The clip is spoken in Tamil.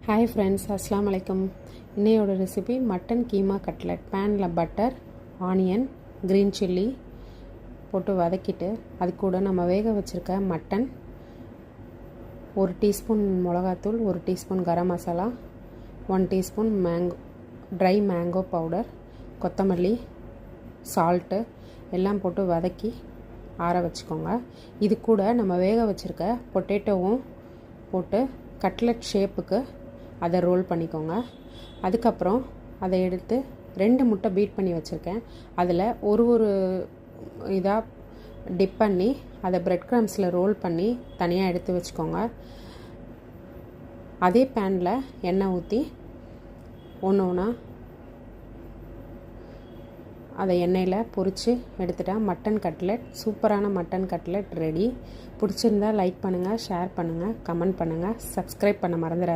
ஹாய் ஃப்ரெண்ட்ஸ், அஸ்ஸலாமு அலைக்கும். இன்னையோட ரெசிபி மட்டன் கீமா கட்லட். பேனில் பட்டர், ஆனியன், க்ரீன் சில்லி போட்டு வதக்கிட்டு அது கூட நம்ம வேக வச்சுருக்க மட்டன், 1 டீஸ்பூன் மிளகாத்தூள், 1 teaspoon garam masala, 1 teaspoon dry mango powder, கொத்தமல்லி, சால்ட்டு எல்லாம் போட்டு வதக்கி ஆற வச்சுக்கோங்க. இது கூட நம்ம வேக வச்சுருக்க பொட்டேட்டோவும் போட்டு கட்லட் ஷேப்புக்கு அதை ரோல் பண்ணிக்கோங்க. அதுக்கப்புறம் அதை எடுத்து 2 முட்டை பீட் பண்ணி வச்சுருக்கேன். அதில் ஒரு இதாக டிப் பண்ணி அதை பிரெட் க்ரம்ஸில் ரோல் பண்ணி தனியாக எடுத்து வச்சுக்கோங்க. அதே பேனில் எண்ணெய் ஊற்றி ஒன்றா அதை எண்ணெயில் பொரித்து எடுத்துட்டா மட்டன் கட்லட், சூப்பரான மட்டன் கட்லட் ரெடி. பிடிச்சிருந்தா லைக் பண்ணுங்கள், ஷேர் பண்ணுங்கள், கமெண்ட் பண்ணுங்கள், சப்ஸ்கிரைப் பண்ண மறந்துடாதீங்க.